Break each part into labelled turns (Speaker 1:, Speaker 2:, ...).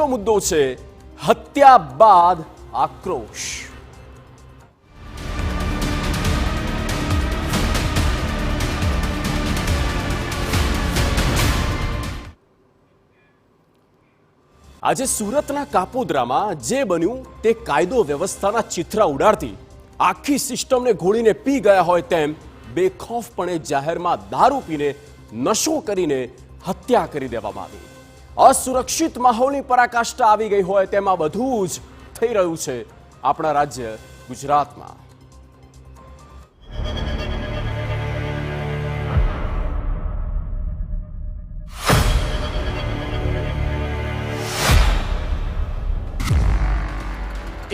Speaker 1: આજનો મુદ્દો છે હત્યા બાદ આક્રોશ। આજે સુરતના કાપોદ્રામાં જે બન્યું તે કાયદો વ્યવસ્થાના ચિત્રા ઉડાડતી આખી સિસ્ટમને ઘોળીને પી ગયા હોય તેમ બેખૌફપણે જાહેરમાં દારૂ પીને નશો કરીને હત્યા કરી દેવામાં આવી। અસુરક્ષિત માહોલની પરાકાષ્ઠા આવી ગઈ હોય તેમ આ બધું જ થઈ રહ્યું છે આપણા રાજ્ય ગુજરાતમાં।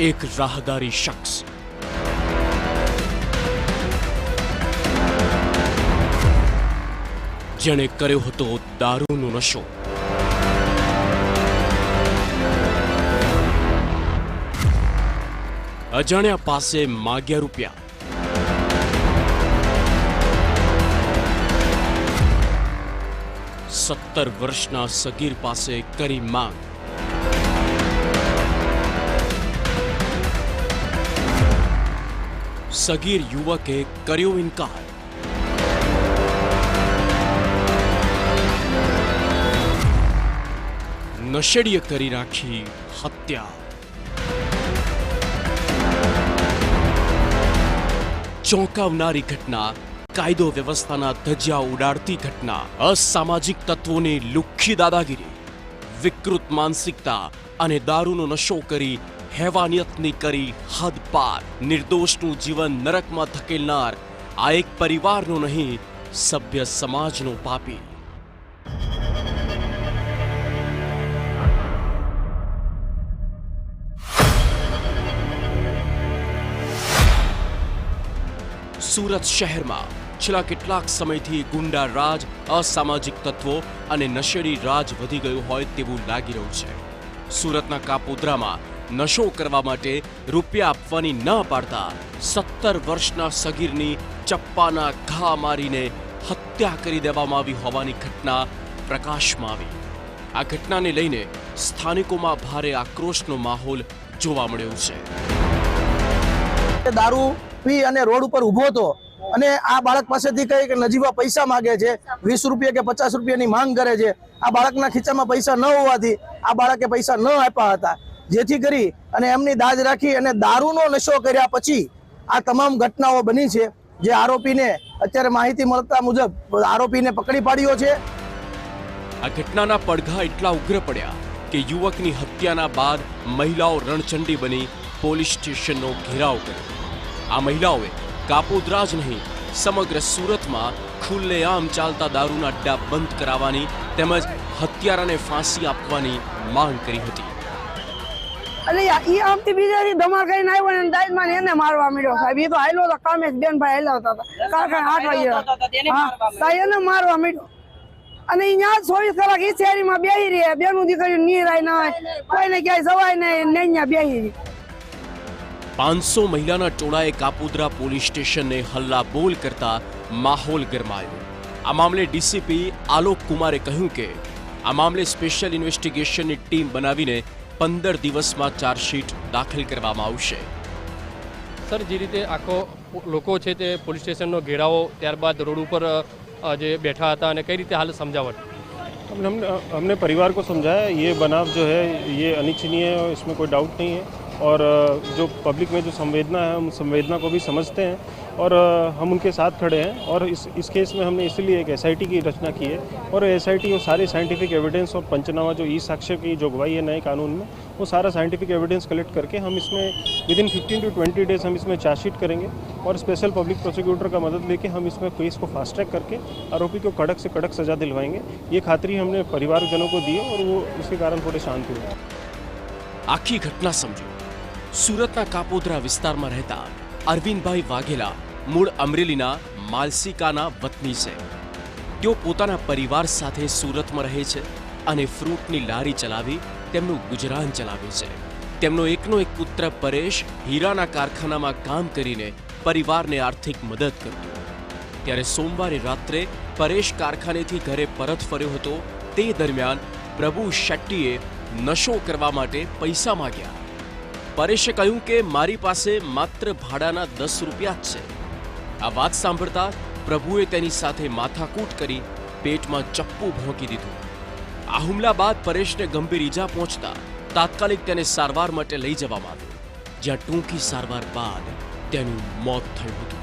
Speaker 1: एक राहदारी शख्स જેણે કર્યો હતો દારૂનો નશો। અજાણ્યા પાસે માગ્યા રૂપિયા। સત્તર વર્ષના સગીર પાસે કરી માંગ। સગીર યુવકે કર્યો ઇનકાર। નશેડીએ કરી રાખી હત્યા। ચોંકાવનારી ઘટના, કાયદો વ્યવસ્થાના ધજિયા ઉડાડતી ઘટના, અસામાજિક તત્વોની લુખ્ખી દાદાગીરી, વિકૃત માનસિકતા અને દારૂનો નશો કરી હેવાનિયતની કરી હદ પાર, નિર્દોષનું જીવન નરકમાં ધકેલનાર આ એક પરિવારનો નહીં, સભ્ય સમાજનો પાપી। સુરત શહેરમાં છેલ્લા કેટલાક સમયથી ગુંડા રાજ, અસામાજિક તત્વો અને નશેડી રાજ વધી ગયું હોય તેવું લાગી રહ્યું છે। સુરતના કાપોદ્રામાં નશો કરવા માટે રૂપિયા આપવાની ના પાડતા 17 વર્ષના સગીરની ચપ્પાના ઘા મારીને હત્યા કરી દેવામાં આવી હોવાની ઘટના પ્રકાશમાં આવી। આ ઘટનાને લઈને સ્થાનિકોમાં ભારે આક્રોશનો માહોલ જોવા મળ્યો છે।
Speaker 2: દારૂ પી અને રોડ ઉપર ઊભો હતો અને આ બાળક પાસેથી કઈ કે નજીવા પૈસા માંગે છે, 20 રૂપિયા કે 50 રૂપિયાની માંગ કરે છે। આ બાળકના ખીચામાં પૈસા ન હોવાથી આ બાળકે પૈસા ન આપ્યા હતા, જેથી કરી અને એમની દાજ રાખી અને દારૂનો નશો કર્યા પછી આ તમામ ઘટનાઓ બની છે। જે આરોપીને અત્યારે માહિતી મળતા મુજબ આરોપીને પકડી પાડ્યો છે।
Speaker 1: આ ઘટનાના પડઘા એટલા ઉગ્ર પડ્યા કે યુવકની હત્યાના બાદ મહિલાઓ રણચંડી બની પોલીસ સ્ટેશનનો ઘેરાવ કર્યો। આ મહિલાઓએ કાપોદ્રા જ નહીં, સમગ્ર સુરતમાં ખુલ્લેઆમ ચાલતા દારૂના અડ્ડા બંધ કરાવવાની તેમજ હત્યારાને ફાંસી આપવાની માંગ કરી હતી।
Speaker 3: અરે ઈ આમથી બીજાથી ધમાલ કરીને આવ્યો ને દાઈમાં એને મારવા મળ્યો સાહેબ। એ તો હાલો તો કામેશ બેનભાઈ હાલતા હતા કારખાને 8 વાગે, હા એને મારવા મળ્યો અને અહીંયા 24 કલાક ઈ શેરીમાં બેહી રહે, બેનું દીકરી નીરાય ના હોય, કોઈને ક્યાંય જવાય નહીં, અહીંયા બેહી રહી।
Speaker 1: 500 મહિલાના ટોળાએ કાપોદ્રા પોલીસ સ્ટેશનને હલ્લાબોલ કરતા માહોલ ગરમાયો। આ મામલે ડીસીપી આલોક કુમારે કહ્યું કે આ મામલે સ્પેશિયલ ઇન્વેસ્ટિગેશનની ટીમ બનાવીને 15 દિવસમાં ચાર્જશીટ દાખલ કરવામાં આવશે।
Speaker 4: સર, જે રીતે આખો લોકો છે તે પોલીસ સ્ટેશનનો ઘેરાવો, ત્યારબાદ રોડ ઉપર જે बैठा था અને કઈ રીતે હાલ સમજાવટ?
Speaker 5: हमने परिवार को समझाया ये बनाव जो है ये अनिच्छनीय है, इसमें कोई डाउट नहीं है। और जो पब्लिक में जो संवेदना है हम संवेदना को भी समझते हैं और हम उनके साथ खड़े हैं। और इस केस में हमने इसलिए एक SIT की रचना की है और SIT वो सारे साइंटिफिक एविडेंस और पंचनामा जो ई साक्ष्य की जो गवाही है नए कानून में, वो सारा साइंटिफिक एविडेंस कलेक्ट करके हम इसमें विदिन 15 to 20 डेज हम इसमें चार्जशीट करेंगे और स्पेशल पब्लिक प्रोसिक्यूटर का मदद लेके हम इसमें केस को फास्ट ट्रैक करके आरोपी को कड़क से कड़क सजा दिलवाएंगे। ये खातरी हमने परिवारजनों को दी और वो इसके कारण थोड़े शांत हुए।
Speaker 1: आखी घटना समझो। સુરતના કાપોદ્રા વિસ્તારમાં રહેતા અરવિંદભાઈ વાઘેલા મૂળ અમરેલીના માલસીકાના વતની છે। તેઓ પોતાના પરિવાર સાથે સુરતમાં રહે છે અને ફ્રૂટની લારી ચલાવી તેમનું ગુજરાન ચલાવે છે। તેમનો એકનો એક પુત્ર પરેશ હીરાના કારખાનામાં કામ કરીને પરિવારને આર્થિક મદદ કરતો। ત્યારે સોમવારે રાત્રે પરેશ કારખાનેથી ઘરે પરત ફર્યો હતો। તે દરમિયાન પ્રભુ શેટ્ટીએ નશો કરવા માટે પૈસા માંગ્યા. પરેશે કહ્યું કે મારી પાસે માત્ર ભાડાના 10 રૂપિયા જ છે. આ વાત સાંભળતા પ્રભુએ તેની સાથે માથાકૂટ કરી પેટમાં ચપ્પુ ભોંકી દીધું. આ હુમલા બાદ પરેશને ગંભીર ઈજા પહોંચતા તાત્કાલિક તેને સારવાર માટે લઈ જવામાં આવ્યો, જ્યાં ટૂંકી સારવાર બાદ તેનું મોત થયું હતું.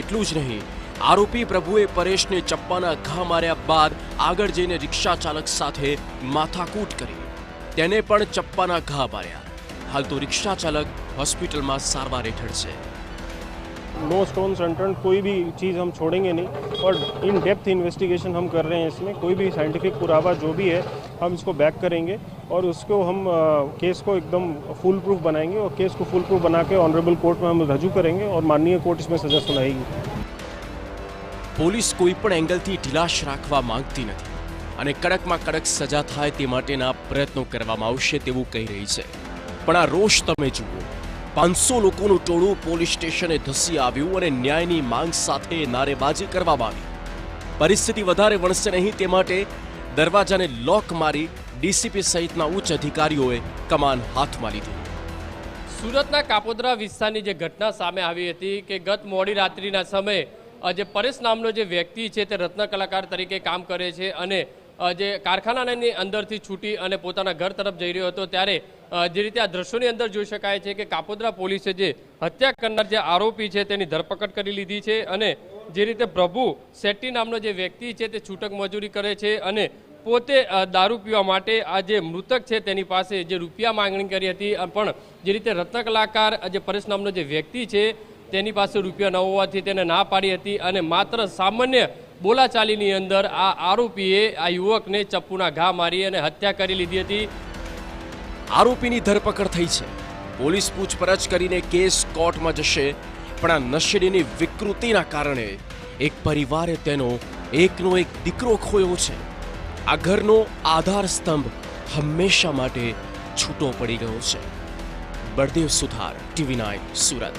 Speaker 1: એટલું જ નહીં, આરોપી પ્રભુએ પરેશને ચપ્પાના ઘા માર્યા બાદ આગળ જઈને રિક્ષા ચાલક સાથે માથાકૂટ કરી તેને પણ ચપ્પાના ઘા માર્યા. હાલ તો રિક્ષા ચાલક હોસ્પિટલમાં સારવાર હેઠળ છે.
Speaker 5: नो स्टोन्स अनटर्न्ड, कोई भी चीज़ हम छोड़ेंगे नहीं और इन डेप्थ इन्वेस्टिगेशन हम कर रहे हैं. इसमें कोई भी साइंटिफिक पुरावा जो भी है हम इसको बैक करेंगे और उसको हम केस को एकदम फुल प्रूफ बनाएंगे और केस को फुल प्रूफ बना के ऑनरेबल कोर्ट में हम रजू करेंगे और माननीय कोर्ट इसमें सजा सुनाएगी.
Speaker 1: પોલીસ કોઈ પણ એંગલથી ઢીલાશ રાખવા માંગતી નથી અને કડકમાં કડક સજા થાય તે માટેના પ્રયત્નો કરવામાં આવશે તેવું કહી રહી છે. પણ આ રોષ તમે જુઓ. 500 લોકોનું ટોળું પોલીસ સ્ટેશને ધસી આવ્યું અને ન્યાયની માંગ સાથે નારેબાજી કરવામાં આવી. પરિસ્થિતિ વધારે વણસે નહીં તે માટે દરવાજાને લોક મારી ડીસીપી સહિતના ઉચ્ચ અધિકારીઓએ કમાન હાથમાં લીધી.
Speaker 4: સુરતના કાપોદ્રા વિસ્તારની જે ઘટના સામે આવી હતી કે ગત મોડી રાત્રિના સમયે જે પરેશ નામનો જે વ્યક્તિ છે તે રત્ન કલાકાર તરીકે કામ કરે છે અને જે કારખાનાની અંદરથી છૂટી અને પોતાના ઘર તરફ જઈ રહ્યો હતો ત્યારે જે રીતે આ દ્રશ્યોની અંદર જોઈ શકાય છે કે કાપોદ્રા પોલીસે જે હત્યા કરનાર જે આરોપી છે તેની ધરપકડ કરી લીધી છે અને જે રીતે પ્રભુ શેટ્ટી નામનો જે વ્યક્તિ છે તે છૂટક મજૂરી કરે છે અને પોતે દારૂ પીવા માટે આ જે મૃતક છે તેની પાસે જે રૂપિયા માંગણી કરી હતી, પણ જે રીતે રત્ન કલાકાર જે પરેશ નામનો જે વ્યક્તિ છે તેની પાસે રૂપિયા ન હોવાથી તેને ના પાડી હતી અને માત્ર સામાન્ય બોલાચાલીની અંદર આ આરોપીએ આ યુવકને ચપ્પુના ઘા મારી અને હત્યા કરી લીધી હતી.
Speaker 1: આરોપીની ધરપકડ થઈ છે. પોલીસ પૂછપરછ કરીને કેસ કોર્ટમાં જશે, પણ આ નશેડીની વિકૃતિના કારણે એક પરિવારે તેનો એકનો એક દીકરો ખોયો છે. આ ઘરનો આધાર સ્તંભ હંમેશા માટે છૂટો પડી ગયો છે. બળદેવ સુથાર, TV9 સુરત.